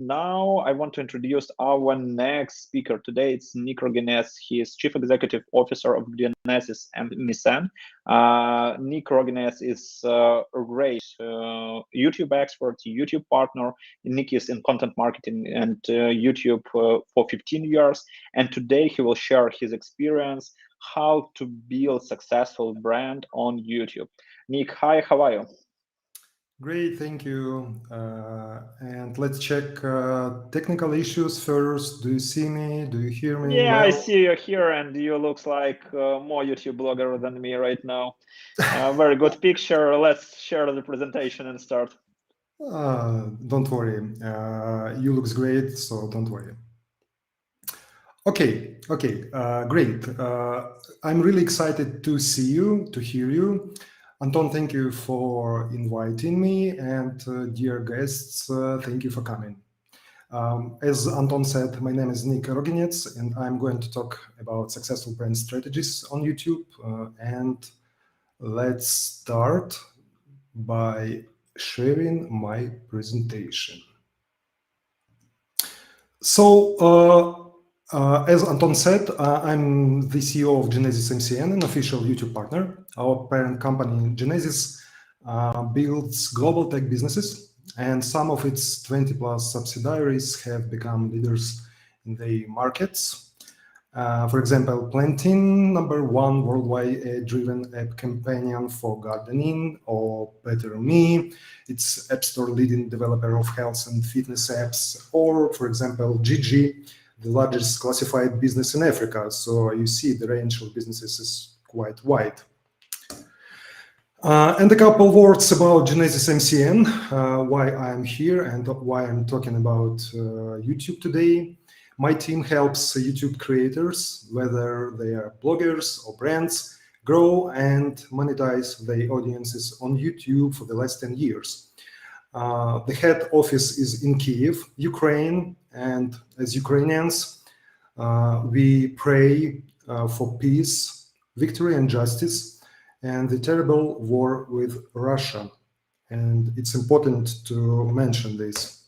now I want to introduce our next speaker today. It's Nick Roginets. He is Chief Executive Officer of Genesis MCN. Nick Roginets is a great YouTube expert, YouTube partner. Nick is in content marketing and YouTube for 15 years. And today he will share his experience how to build successful brand on YouTube. Nick, hi, how are you? Great, thank you. And let's check technical issues first. Do you see me? Do you hear me? Yeah, well? I see you here, and you looks like more YouTube blogger than me right now. Very good picture. Let's share the presentation and start. Don't worry. You looks great, so don't worry. Okay, great. I'm really excited to see you, to hear you. Anton, thank you for inviting me, and dear guests, thank you for coming. As Anton said, my name is Nick Roginets, and I'm going to talk about successful brand strategies on YouTube. And let's start by sharing my presentation. So, as Anton said, I'm the CEO of Genesis MCN, an official YouTube partner. Our parent company, Genesis, builds global tech businesses, and some of its 20 plus subsidiaries have become leaders in their markets. For example, Plantin, #1 worldwide ad-driven app companion for gardening, or Better Me, it's App Store leading developer of health and fitness apps, or for example, Gigi, the largest classified business in Africa. So you see the range of businesses is quite wide. And a couple words about Genesis MCN, why I'm here and why I'm talking about YouTube today. My team helps YouTube creators, whether they are bloggers or brands, grow and monetize their audiences on YouTube for the last 10 years. The head office is in Kyiv, Ukraine, and as Ukrainians, we pray for peace, victory and justice, and the terrible war with Russia. And it's important to mention this.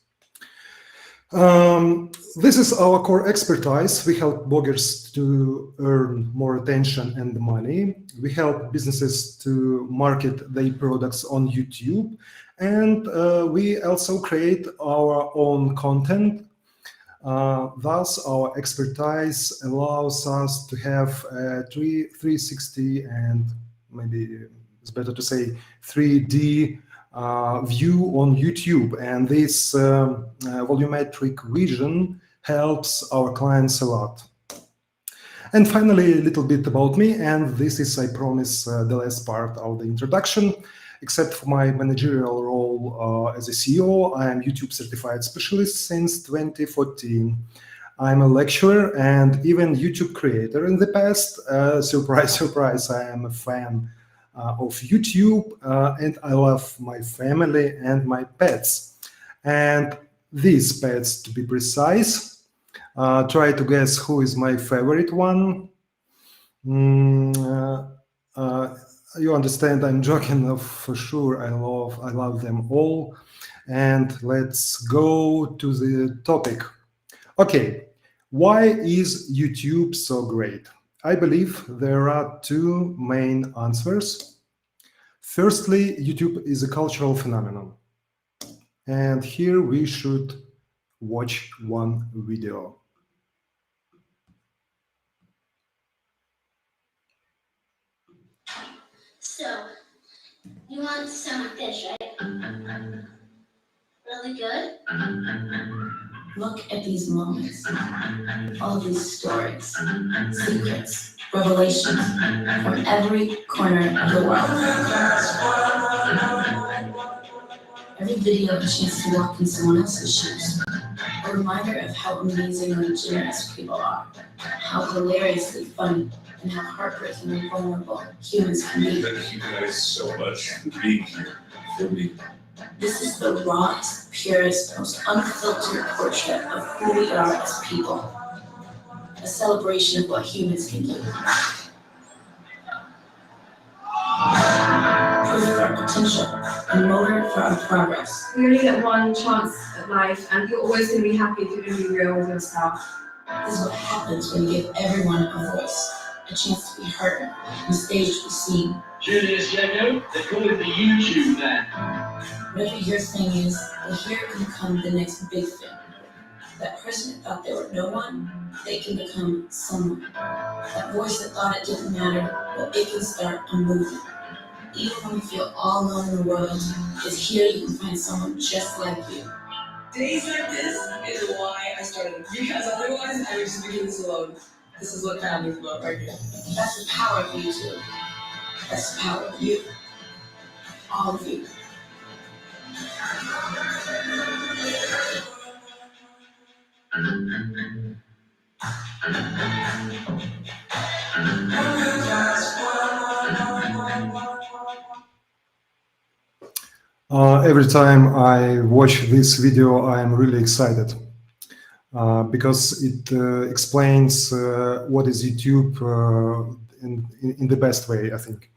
This is our core expertise. We help bloggers to earn more attention and money. We help businesses to market their products on YouTube. And we also create our own content. Thus, our expertise allows us to have a 360 and maybe it's better to say 3D view on YouTube, and this volumetric vision helps our clients a lot. And finally, a little bit about me, and this is, I promise, the last part of the introduction. Except for my managerial role as a CEO, I am YouTube certified specialist since 2014. I'm a lecturer and even YouTube creator in the past. Surprise, surprise, I am a fan of YouTube, and I love my family and my pets. And these pets, to be precise, try to guess who is my favorite one. You understand, I'm joking, for sure. I love them all. And let's go to the topic. Okay, why is YouTube so great? I believe there are two main answers. Firstly, YouTube is a cultural phenomenon. And here we should watch one video. So, you want some fish, right? Really good? Look at these moments, all these stories, secrets, revelations from every corner of the world. Every video a chance to walk in someone else's shoes. A reminder of how amazingly generous people are, how hilariously funny, and how heartbreakingly vulnerable humans can be. Thank you guys so much for being here for me. This is the rawest, purest, most unfiltered portrait of who we are as people. A celebration of what humans can do. Proof of our potential. and motor for our progress. You only get one chance at life, and you're always going to be happy if you're going to be real with yourself. This is what happens when you give everyone a voice, a chance to be heard, and a stage to be seen. Hear this, Jacob? They call it the YouTube man. Whatever your thing is, well, here can come the next big thing. That person that thought they were no one, they can become someone. That voice that thought it didn't matter, well, it can start a movement. Even when you feel all alone in the world, it's here you can find someone just like you. Days like this is why I started, because otherwise I would just be doing this alone. This is what family's about right here. That's the power of YouTube. That's the power of you. All of you. Every time I watch this video, I'm really excited because it explains what is YouTube in the best way, I think.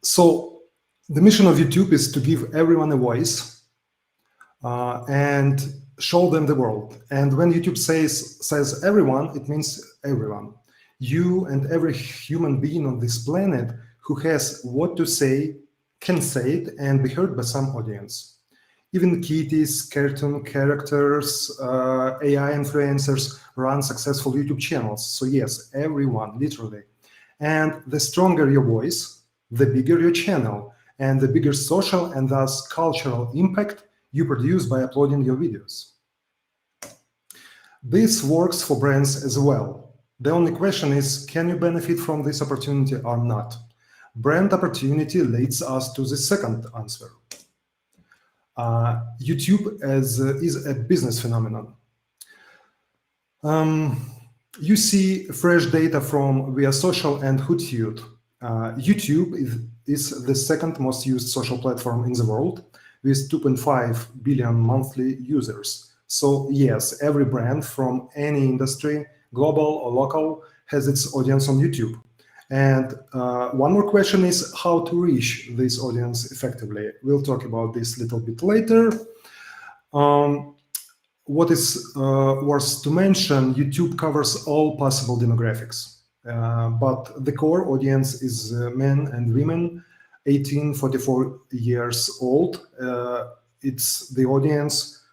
So the mission of YouTube is to give everyone a voice and show them the world. And when YouTube says everyone, it means everyone. You and every human being on this planet who has what to say can say it and be heard by some audience. Even kitties, cartoon characters, AI influencers run successful YouTube channels. So yes, everyone, literally. And the stronger your voice, the bigger your channel, and the bigger social and thus cultural impact you produce by uploading your videos. This works for brands as well. The only question is, can you benefit from this opportunity or not? Brand opportunity leads us to the second answer. YouTube is a business phenomenon. You see fresh data from Via Social and Hootsuite. YouTube is the second most used social platform in the world with 2.5 billion monthly users. So yes, every brand from any industry, global or local, has its audience on YouTube. And one more question is how to reach this audience effectively. We'll talk about this a little bit later. What is worth to mention, YouTube covers all possible demographics, but the core audience is men and women, 18-44 years old. It's the audience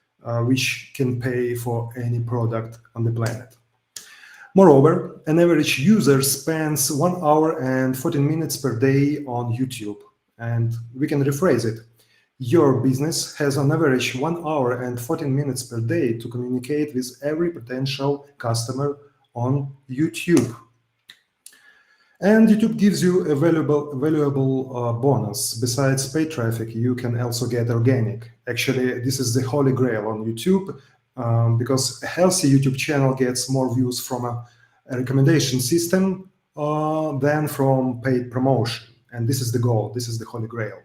which can pay for any product on the planet. Moreover, an average user spends 1 hour and 14 minutes per day on YouTube. And we can rephrase it. Your business has on average 1 hour and 14 minutes per day to communicate with every potential customer on YouTube. And YouTube gives you a valuable bonus. Besides paid traffic, you can also get organic. Actually, this is the holy grail on YouTube. Because a healthy YouTube channel gets more views from a recommendation system than from paid promotion. And this is the goal, this is the holy grail.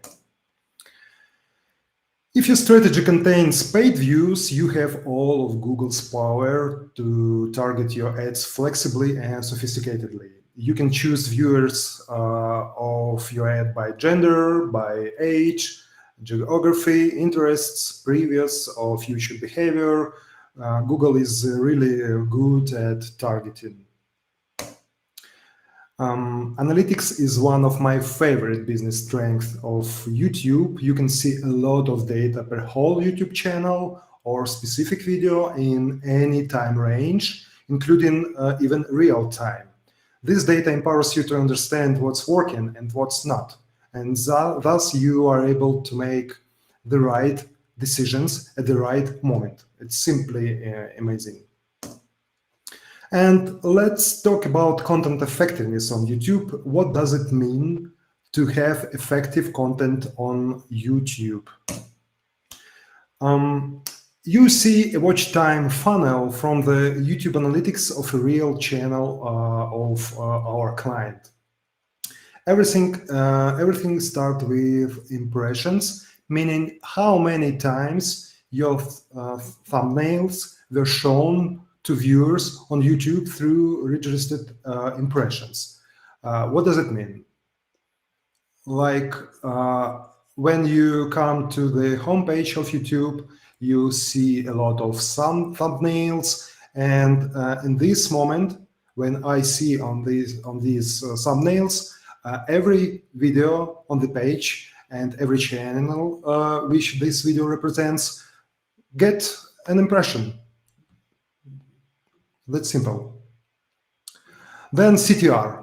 If your strategy contains paid views, you have all of Google's power to target your ads flexibly and sophisticatedly. You can choose viewers of your ad by gender, by age, geography, interests, previous or future behavior. Google is really good at targeting. Analytics is one of my favorite business strengths of YouTube. You can see a lot of data per whole YouTube channel or specific video in any time range, including even real time. This data empowers you to understand what's working and what's not. And thus you are able to make the right decisions at the right moment. It's simply amazing. And let's talk about content effectiveness on YouTube. What does it mean to have effective content on YouTube? You see a watch time funnel from the YouTube analytics of a real channel of our client. Everything starts with impressions, meaning how many times your thumbnails were shown to viewers on YouTube through registered impressions. What does it mean? like when you come to the homepage of YouTube, you see a lot of some thumbnails, and in this moment, when I see on these thumbnails, every video on the page and every channel which this video represents get an impression. That's simple. Then CTR.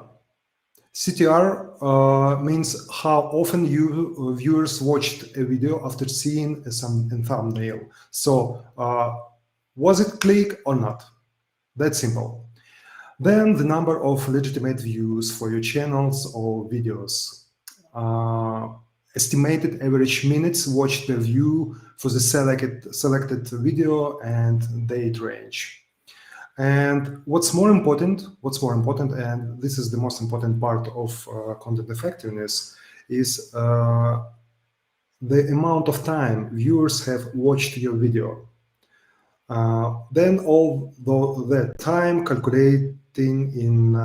CTR means how often you viewers watched a video after seeing a thumbnail. So was it click or not? That's simple. Then the number of legitimate views for your channels or videos. Estimated average minutes watched per view for the selected video and date range. And what's more important, and this is the most important part of content effectiveness, is the amount of time viewers have watched your video. Then all that time calculating in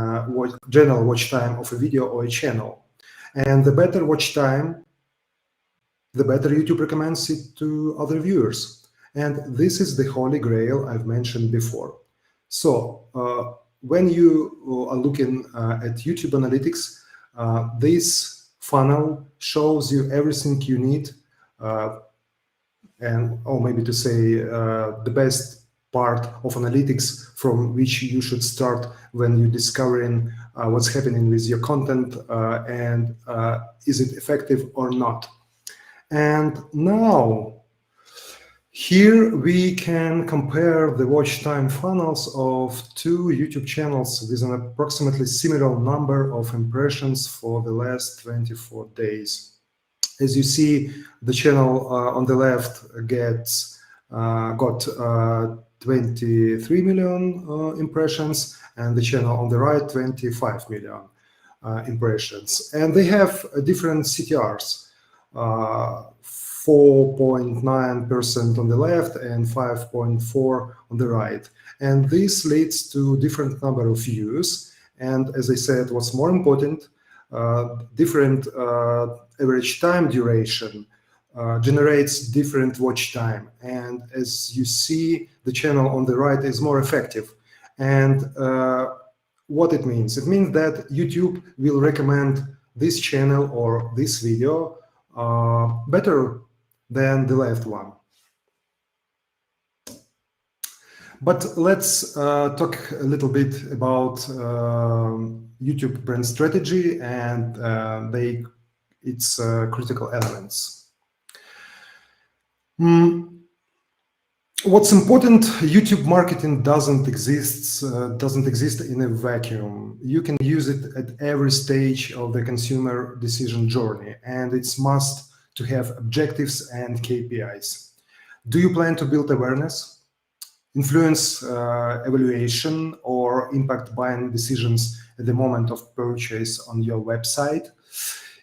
general watch time of a video or a channel. And the better watch time, the better YouTube recommends it to other viewers. And this is the holy grail I've mentioned before. So when you are looking at YouTube analytics, this funnel shows you everything you need, or maybe to say the best part of analytics from which you should start when you're discovering what's happening with your content and is it effective or not. And now, here we can compare the watch time funnels of two YouTube channels with an approximately similar number of impressions for the last 24 days. As you see, the channel on the left got 23 million impressions, and the channel on the right 25 million impressions. And they have different CTRs. 4.9% on the left and 5.4% on the right. And this leads to different number of views. And as I said, what's more important, different average time duration generates different watch time. And as you see, the channel on the right is more effective. And what it means? It means that YouTube will recommend this channel or this video better than the left one. But let's talk a little bit about YouTube brand strategy and its critical elements. What's important, YouTube marketing doesn't exist in a vacuum. You can use it at every stage of the consumer decision journey, and it's must to have objectives and KPIs. Do you plan to build awareness, influence evaluation, or impact buying decisions at the moment of purchase on your website?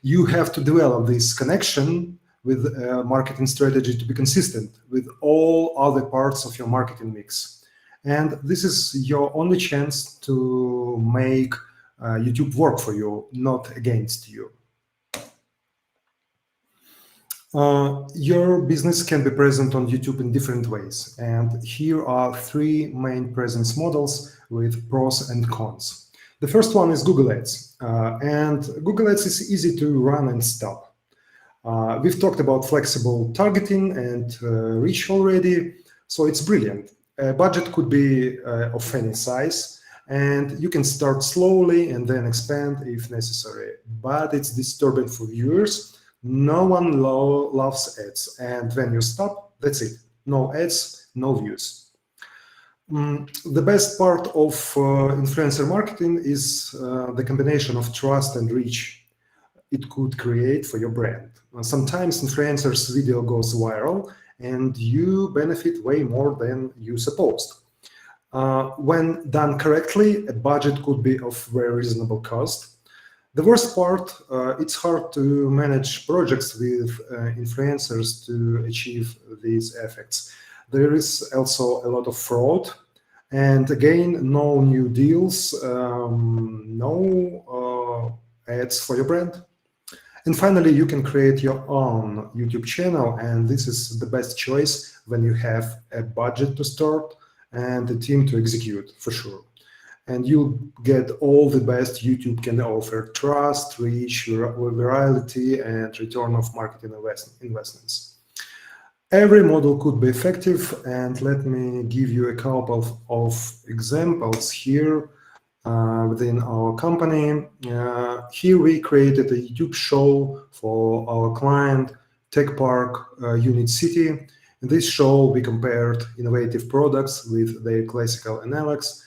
You have to develop this connection with a marketing strategy to be consistent with all other parts of your marketing mix. And this is your only chance to make YouTube work for you, not against you. Your business can be present on YouTube in different ways. And here are three main presence models with pros and cons. The first one is Google Ads. And Google Ads is easy to run and stop. We've talked about flexible targeting and reach already, so it's brilliant. A budget could be of any size, and you can start slowly and then expand if necessary. But it's disturbing for viewers. No one loves ads, and when you stop, that's it. No ads, no views. The best part of influencer marketing is the combination of trust and reach it could create for your brand. Sometimes influencers' video goes viral and you benefit way more than you supposed. When done correctly, a budget could be of very reasonable cost. The worst part, it's hard to manage projects with influencers to achieve these effects. There is also a lot of fraud. And again, no new deals, no ads for your brand. And finally, you can create your own YouTube channel, and this is the best choice when you have a budget to start and a team to execute, for sure. And you'll get all the best YouTube can offer: trust, reach, virality, and return of marketing investments. Every model could be effective, and let me give you a couple of examples here. Within our company. Here we created a YouTube show for our client, Tech Park Unit City. In this show, we compared innovative products with their classical analogs.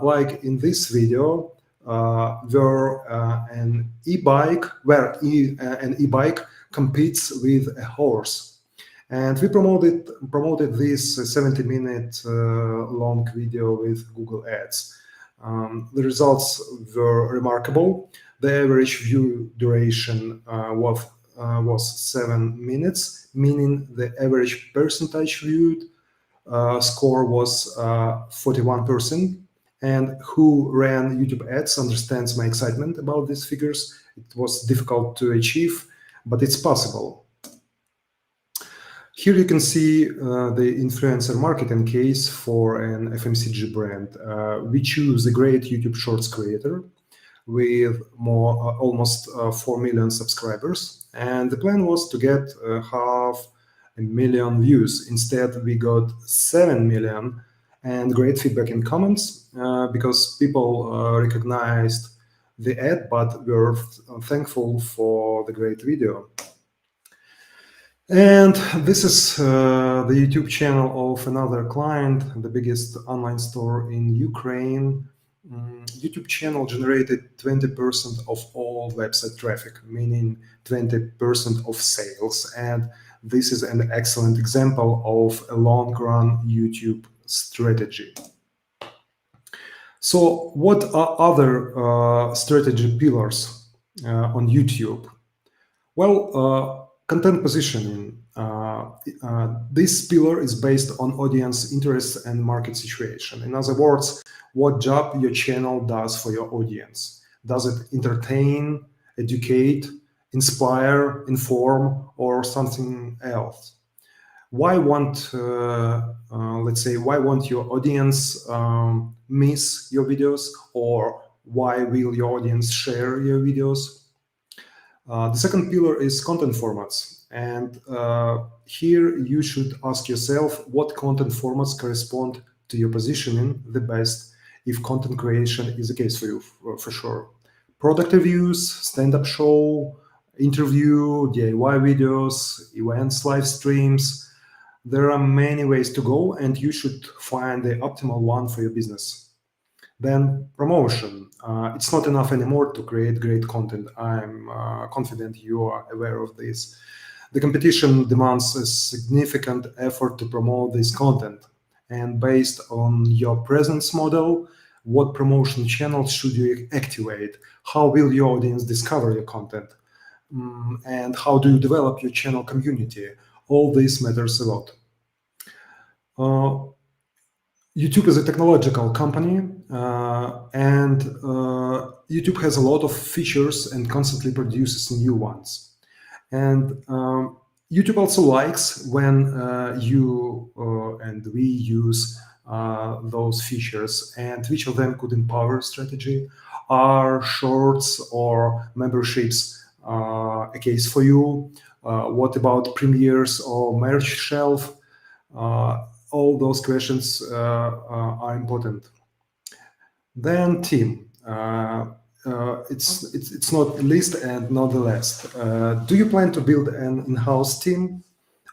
Like in this video, where an e-bike competes with a horse. And we promoted this 70-minute long video with Google Ads. The results were remarkable. The average view duration was 7 minutes, meaning the average percentage viewed score was 41%. And who ran YouTube ads understands my excitement about these figures. It was difficult to achieve, but it's possible. Here you can see the influencer marketing case for an FMCG brand. We choose a great YouTube Shorts creator with almost 4 million subscribers. And the plan was to get 500,000 views. Instead, we got 7 million and great feedback in comments because people recognized the ad, but were thankful for the great video. And this is the YouTube channel of another client, the biggest online store in Ukraine. YouTube channel generated 20% of all website traffic, meaning 20% of sales. And this is an excellent example of a long-run YouTube strategy. So what are other strategy pillars on YouTube? Well, content positioning. This pillar is based on audience interests and market situation. In other words, what job your channel does for your audience. Does it entertain, educate, inspire, inform, or something else? Why won't your audience miss your videos, or why will your audience share your videos? The second pillar is content formats, and here you should ask yourself what content formats correspond to your positioning the best if content creation is the case for you, for sure. Product reviews, stand-up show, interview, DIY videos, events, live streams. There are many ways to go, and you should find the optimal one for your business. Then promotion. It's not enough anymore to create great content. I'm confident you are aware of this. The competition demands a significant effort to promote this content. And based on your presence model, what promotion channels should you activate? How will your audience discover your content? And how do you develop your channel community? All this matters a lot. YouTube is a technological company, and YouTube has a lot of features and constantly produces new ones. And YouTube also likes when you and we use those features, and which of them could empower strategy. Are shorts or memberships a case for you? What about premieres or merch shelf? All those questions are important. Then team. It's not least and not the last. Do you plan to build an in-house team,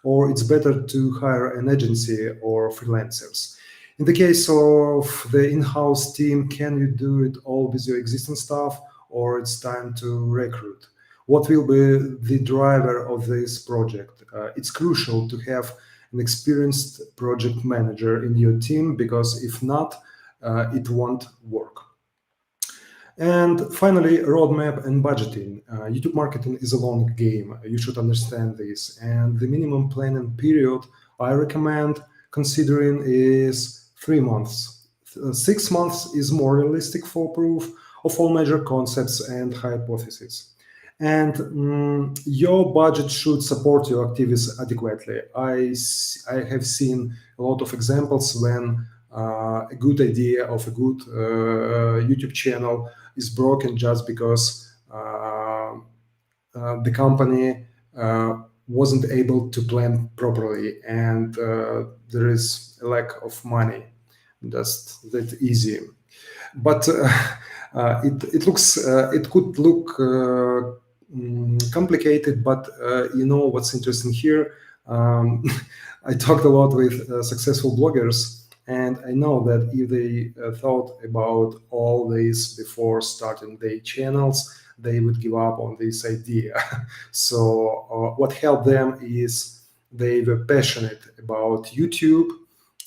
or it's better to hire an agency or freelancers? In the case of the in-house team, can you do it all with your existing staff, or it's time to recruit? What will be the driver of this project? It's crucial to have an experienced project manager in your team, because if not, it won't work. And finally, roadmap and budgeting. YouTube marketing is a long game. You should understand this. And the minimum planning period I recommend considering is 3 months. 6 months is more realistic for proof of all major concepts and hypotheses. and your budget should support your activities adequately. I have seen a lot of examples when a good idea of a good YouTube channel is broken just because the company wasn't able to plan properly, and there is a lack of money. Just that easy. But it could look complicated. But you know what's interesting here? I talked a lot with successful bloggers, and I know that if they thought about all this before starting their channels, they would give up on this idea. So what helped them is they were passionate about YouTube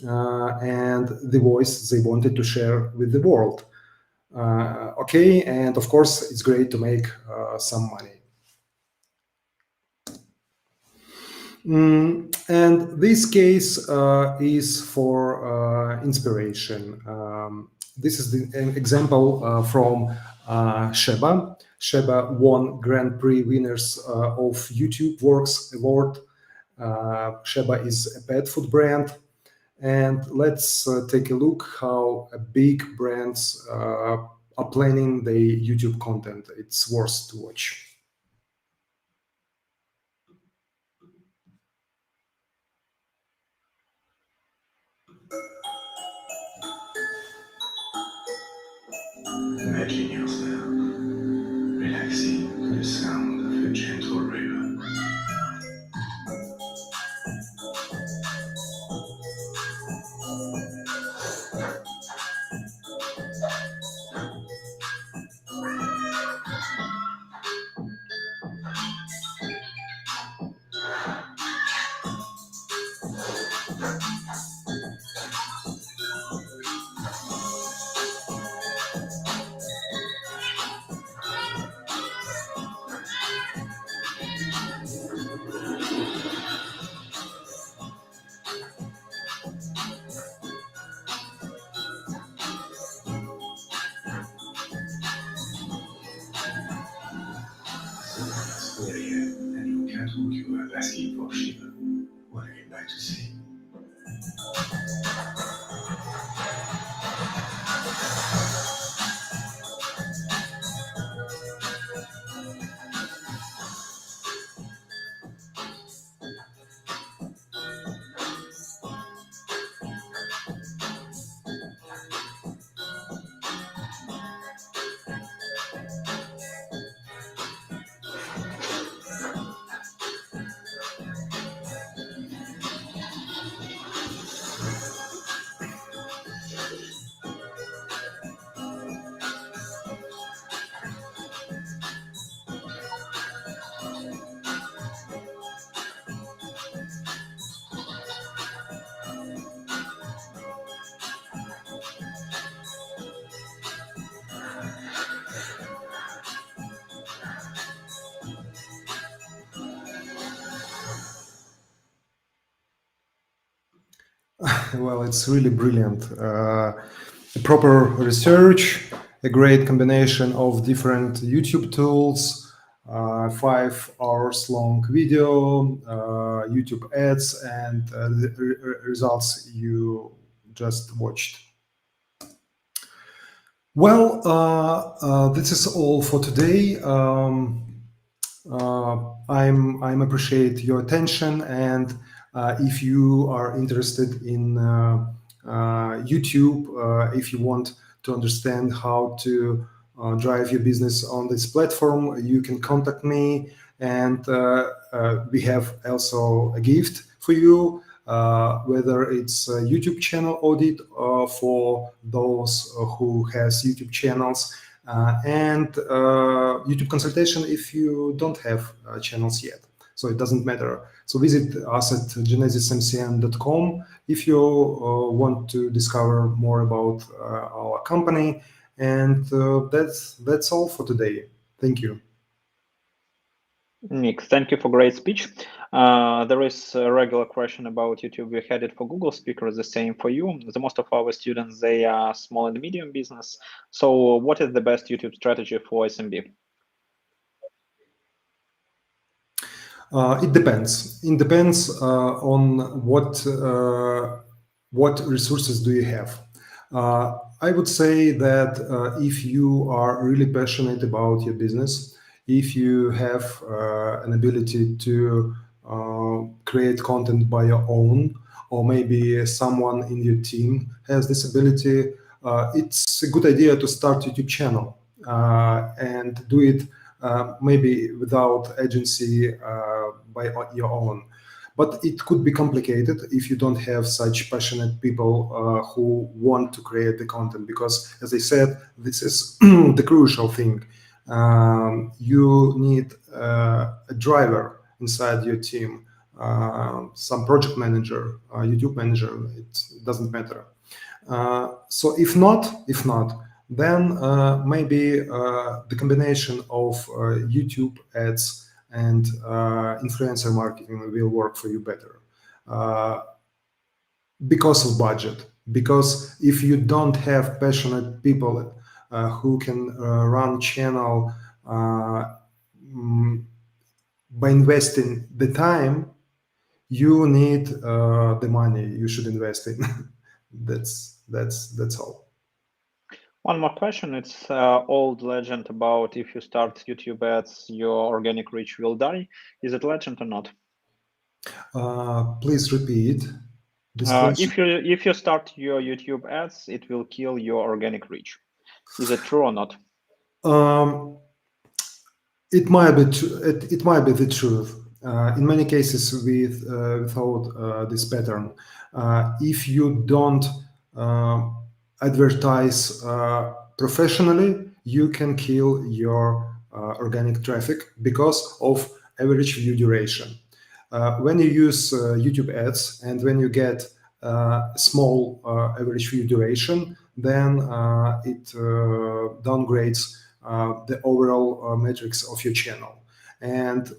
and the voice they wanted to share with the world. Okay, and of course, it's great to make some money. And this case is for inspiration. This is an example from Sheba. Sheba won Grand Prix winners of YouTube Works Award. Sheba is a pet food brand. And let's take a look how big brands are planning their YouTube content. It's worth to watch. Imagine yourself relaxing to the sound of a gentle river. It's 4 a.m. and your cat woke you up asking for Shiva. What are you about to say? Well, it's really brilliant. A proper research, a great combination of different YouTube tools, 5 hours long video, YouTube ads, and the results you just watched. Well, this is all for today. I'm appreciate your attention, and if you are interested in YouTube, if you want to understand how to drive your business on this platform, you can contact me, and we have also a gift for you, whether it's a YouTube channel audit for those who has YouTube channels, and YouTube consultation if you don't have channels yet. So it doesn't matter. So visit us at genesismcn.com if you want to discover more about our company. And that's all for today. Thank you. Nick, thank you for great speech. There is a regular question about YouTube. We had it for Google speakers, the same for you. The most of our students, they are small and medium business. So what is the best YouTube strategy for SMB? It depends. It depends on what resources do you have. I would say that if you are really passionate about your business, if you have an ability to create content by your own, or maybe someone in your team has this ability, it's a good idea to start YouTube channel and do it maybe without agency by your own. But it could be complicated if you don't have such passionate people who want to create the content, because, as I said, this is the crucial thing. You need a driver inside your team, some project manager, YouTube manager, it doesn't matter. So if not, then maybe the combination of YouTube ads and influencer marketing will work for you better because of budget. Because if you don't have passionate people who can run channel by investing the time, you need the money you should invest in. That's all. One more question. It's old legend about if you start YouTube ads, your organic reach will die. Is it legend or not? Please repeat this question. If you start your YouTube ads, it will kill your organic reach. Is it true or not? It might be it might be the truth. In many cases, we thought this pattern. If you don't advertise professionally, you can kill your organic traffic because of average view duration. When you use YouTube ads and when you get small average view duration, then it downgrades the overall metrics of your channel. And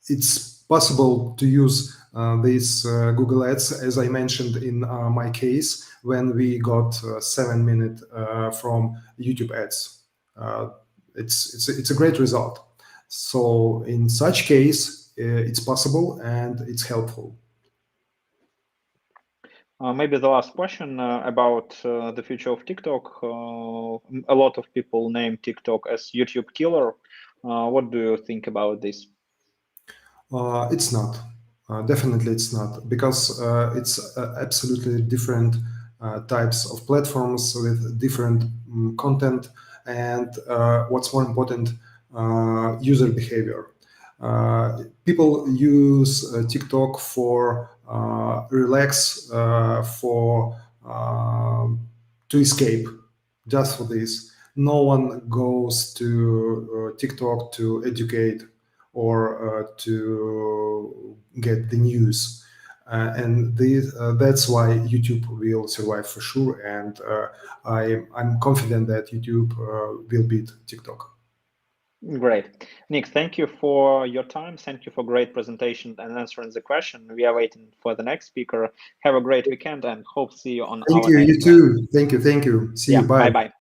it's possible to use these Google Ads, as I mentioned in my case, when we got 7 minutes from YouTube ads. It's a great result. So in such case, it's possible and it's helpful. Maybe the last question about the future of TikTok. A lot of people name TikTok as YouTube killer. What do you think about this? It's not. Definitely it's not, because it's absolutely different types of platforms with different content and what's more important, user behavior. People use TikTok for relax, for to escape, just for this. No one goes to TikTok to educate or to get the news. And that's why YouTube will survive for sure. And I'm confident that YouTube will beat TikTok. Great. Nick, thank you for your time. Thank you for great presentation and answering the question. We are waiting for the next speaker. Have a great weekend and hope to see you on our next. Thank you, you too. Thank you. See you. Bye. Bye-bye.